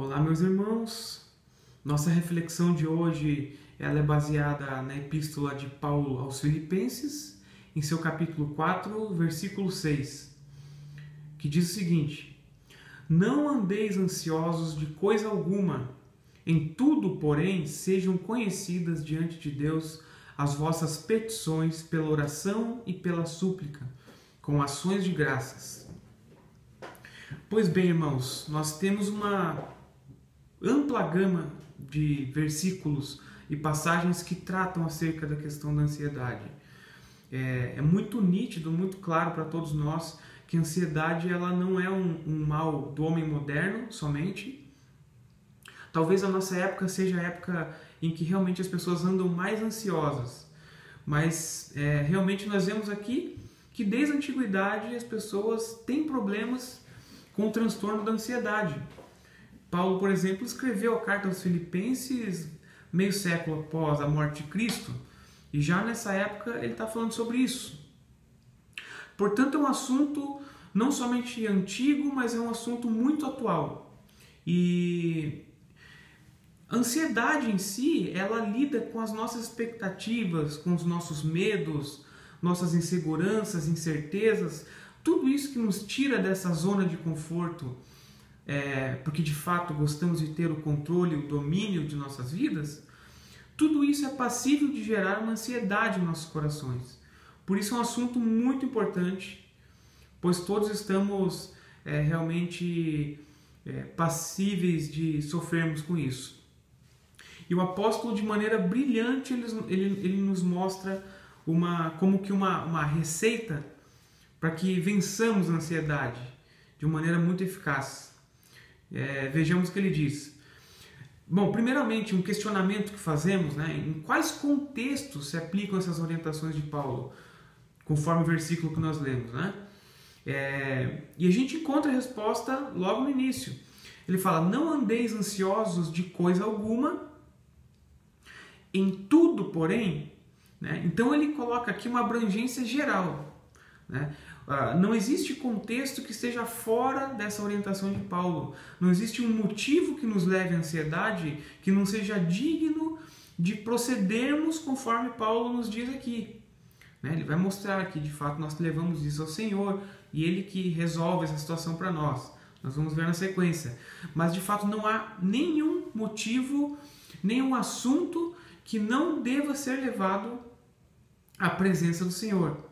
Olá, meus irmãos. Nossa reflexão de hoje ela é baseada na Epístola de Paulo aos Filipenses, em seu capítulo 4, versículo 6, que diz o seguinte: Não andeis ansiosos de coisa alguma, em tudo, porém, sejam conhecidas diante de Deus as vossas petições pela oração e pela súplica, com ações de graças. Pois bem, irmãos, nós temos uma ampla gama de versículos e passagens que tratam acerca da questão da ansiedade. É muito nítido, muito claro para todos nós que a ansiedade ela não é um mal do homem moderno somente. Talvez a nossa época seja a época em que realmente as pessoas andam mais ansiosas, mas realmente nós vemos aqui que desde a antiguidade as pessoas têm problemas com o transtorno da ansiedade. Paulo, por exemplo, escreveu a carta aos Filipenses meio século após a morte de Cristo, e já nessa época ele está falando sobre isso. Portanto, é um assunto não somente antigo, mas é um assunto muito atual. E a ansiedade em si, ela lida com as nossas expectativas, com os nossos medos, nossas inseguranças, incertezas, tudo isso que nos tira dessa zona de conforto, porque de fato gostamos de ter o controle, o domínio de nossas vidas, tudo isso é passível de gerar uma ansiedade em nossos corações. Por isso é um assunto muito importante, pois todos estamos realmente passíveis de sofrermos com isso. E o apóstolo, de maneira brilhante, ele nos mostra como que uma receita para que vençamos a ansiedade de uma maneira muito eficaz. Vejamos o que ele diz. Bom, primeiramente, um questionamento que fazemos, em quais contextos se aplicam essas orientações de Paulo, conforme o versículo que nós lemos, e a gente encontra a resposta logo no início. Ele fala: não andeis ansiosos de coisa alguma, em tudo, porém. Então ele coloca aqui uma abrangência geral. Não existe contexto que esteja fora dessa orientação de Paulo. Não existe um motivo que nos leve à ansiedade que não seja digno de procedermos conforme Paulo nos diz aqui. Ele vai mostrar que de fato nós levamos isso ao Senhor e Ele que resolve essa situação para nós. Nós vamos ver na sequência. Mas de fato não há nenhum motivo, nenhum assunto que não deva ser levado à presença do Senhor.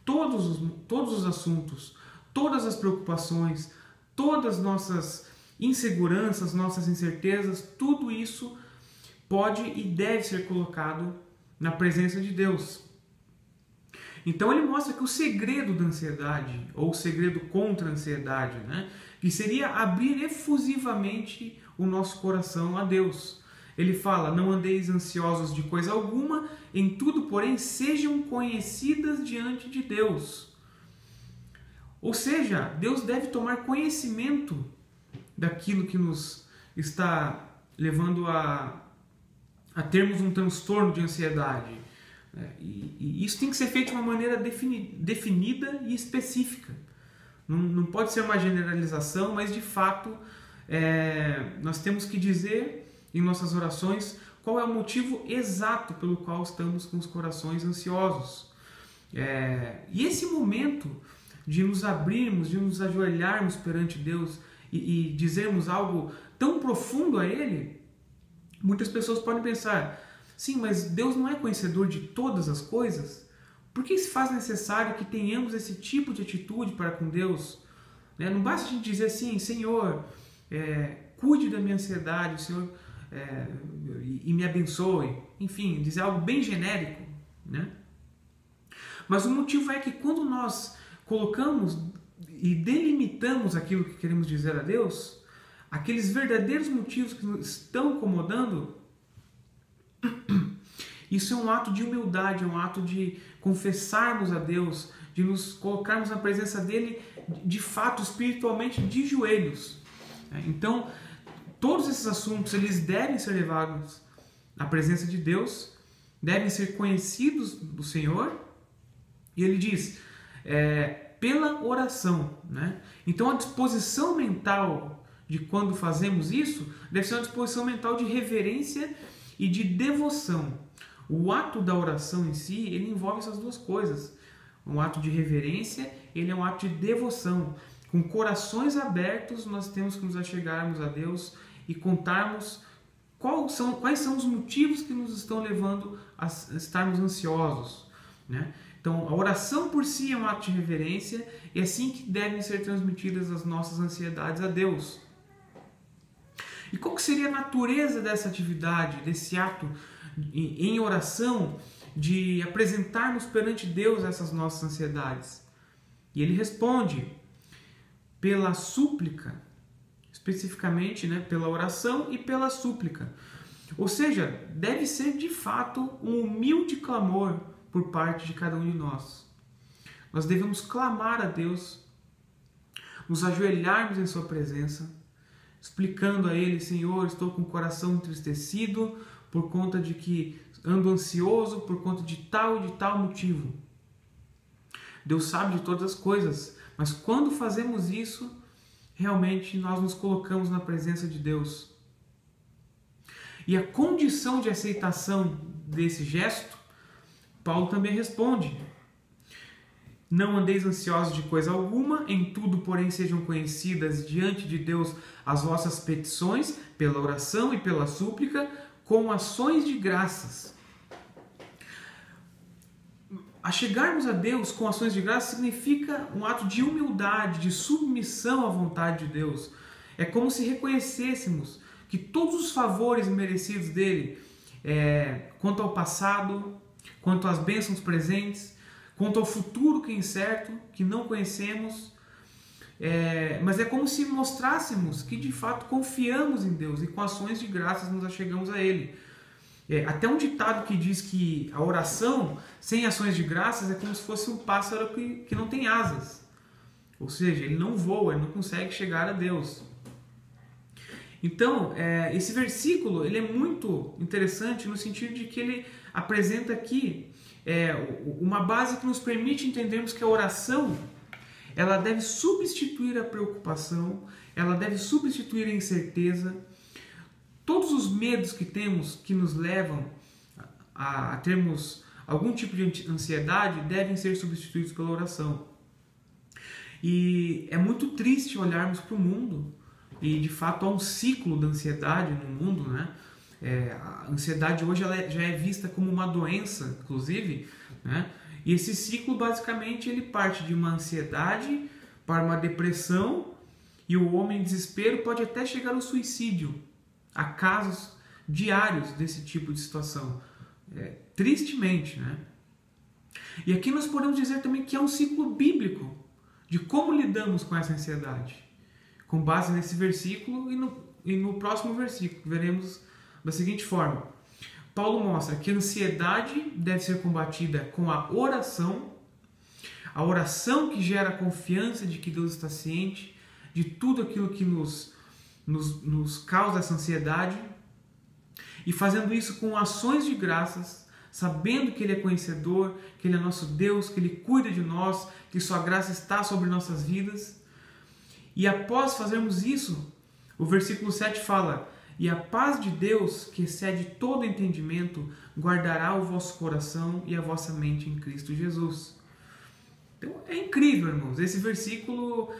Todos os assuntos, todas as preocupações, todas as nossas inseguranças, nossas incertezas, tudo isso pode e deve ser colocado na presença de Deus. Então ele mostra que o segredo da ansiedade, ou o segredo contra a ansiedade, que seria abrir efusivamente o nosso coração a Deus. Ele fala: não andeis ansiosos de coisa alguma, em tudo, porém, sejam conhecidas diante de Deus. Ou seja, Deus deve tomar conhecimento daquilo que nos está levando a termos um transtorno de ansiedade. E isso tem que ser feito de uma maneira definida e específica. Não pode ser uma generalização, mas de fato nós temos que dizer em nossas orações qual é o motivo exato pelo qual estamos com os corações ansiosos. E esse momento de nos abrirmos, de nos ajoelharmos perante Deus e dizermos algo tão profundo a Ele, muitas pessoas podem pensar: sim, mas Deus não é conhecedor de todas as coisas? Por que se faz necessário que tenhamos esse tipo de atitude para com Deus? Não basta a gente dizer assim: Senhor, cuide da minha ansiedade, Senhor, e me abençoe. Enfim, dizer algo bem genérico. Mas o motivo é que quando nós colocamos e delimitamos aquilo que queremos dizer a Deus, aqueles verdadeiros motivos que nos estão incomodando, isso é um ato de humildade, é um ato de confessarmos a Deus, de nos colocarmos na presença dele, de fato, espiritualmente, de joelhos. Então, todos esses assuntos, eles devem ser levados à presença de Deus, devem ser conhecidos do Senhor, e ele diz, pela oração. Então, a disposição mental de quando fazemos isso deve ser uma disposição mental de reverência e de devoção. O ato da oração em si, ele envolve essas duas coisas. Um ato de reverência, ele é um ato de devoção. Com corações abertos, nós temos que nos achegarmos a Deus e contarmos quais são os motivos que nos estão levando a estarmos ansiosos, né? Então, a oração por si é um ato de reverência e é assim que devem ser transmitidas as nossas ansiedades a Deus. E qual que seria a natureza dessa atividade, desse ato em oração, de apresentarmos perante Deus essas nossas ansiedades? E ele responde pela súplica, especificamente, né, pela oração e pela súplica. Ou seja, deve ser de fato um humilde clamor por parte de cada um de nós. Nós devemos clamar a Deus, nos ajoelharmos em sua presença, explicando a Ele: Senhor, estou com o coração entristecido por conta de que ando ansioso por conta de tal motivo. Deus sabe de todas as coisas, mas quando fazemos isso, realmente nós nos colocamos na presença de Deus. E a condição de aceitação desse gesto, Paulo também responde: não andeis ansiosos de coisa alguma, em tudo, porém, sejam conhecidas diante de Deus as vossas petições, pela oração e pela súplica, com ações de graças. Achegarmos a Deus com ações de graça significa um ato de humildade, de submissão à vontade de Deus. É como se reconhecêssemos que todos os favores merecidos dele, quanto ao passado, quanto às bênçãos presentes, quanto ao futuro que é incerto, que não conhecemos, mas é como se mostrássemos que de fato confiamos em Deus e com ações de graças nos achegamos a Ele. Até um ditado que diz que a oração sem ações de graças é como se fosse um pássaro que não tem asas. Ou seja, ele não voa, ele não consegue chegar a Deus. Então, esse versículo ele é muito interessante no sentido de que ele apresenta aqui uma base que nos permite entendermos que a oração ela deve substituir a preocupação, ela deve substituir a incerteza. Todos os medos que temos, que nos levam a termos algum tipo de ansiedade, devem ser substituídos pela oração. E é muito triste olharmos para o mundo, e de fato há um ciclo da ansiedade no mundo, né? A ansiedade hoje ela já é vista como uma doença, inclusive, né? E esse ciclo basicamente ele parte de uma ansiedade para uma depressão, e o homem em desespero pode até chegar ao suicídio. Há casos diários desse tipo de situação, tristemente, né? E aqui nós podemos dizer também que é um ciclo bíblico de como lidamos com essa ansiedade. Com base nesse versículo e no próximo versículo, veremos da seguinte forma. Paulo mostra que a ansiedade deve ser combatida com a oração que gera a confiança de que Deus está ciente de tudo aquilo que nos causa essa ansiedade, e fazendo isso com ações de graças, sabendo que Ele é conhecedor, que Ele é nosso Deus, que Ele cuida de nós, que Sua graça está sobre nossas vidas. E após fazermos isso, o versículo 7 fala: e a paz de Deus, que excede todo entendimento, guardará o vosso coração e a vossa mente em Cristo Jesus. Então é incrível, irmãos, esse versículo,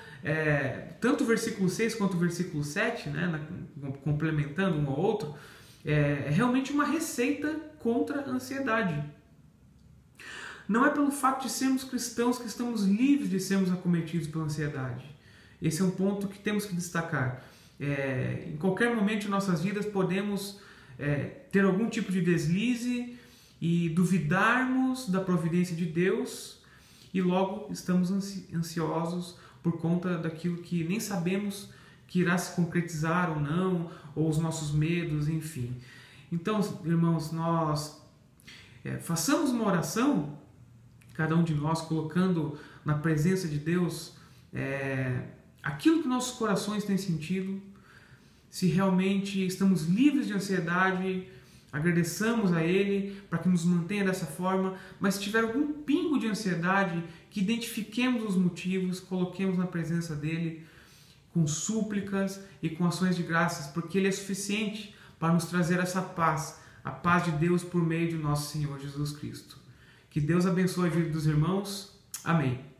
tanto o versículo 6 quanto o versículo 7, né, complementando um ao outro, é realmente uma receita contra a ansiedade. Não é pelo fato de sermos cristãos que estamos livres de sermos acometidos pela ansiedade. Esse é um ponto que temos que destacar. Em qualquer momento de nossas vidas podemos ter algum tipo de deslize e duvidarmos da providência de Deus, e logo estamos ansiosos por conta daquilo que nem sabemos que irá se concretizar ou não, ou os nossos medos, enfim. Então, irmãos, nós façamos uma oração, cada um de nós colocando na presença de Deus aquilo que nossos corações têm sentido. Se realmente estamos livres de ansiedade, agradeçamos a Ele para que nos mantenha dessa forma, mas se tiver algum pingo de ansiedade, que identifiquemos os motivos, coloquemos na presença dEle, com súplicas e com ações de graças, porque Ele é suficiente para nos trazer essa paz, a paz de Deus por meio de nosso Senhor Jesus Cristo. Que Deus abençoe a vida dos irmãos. Amém.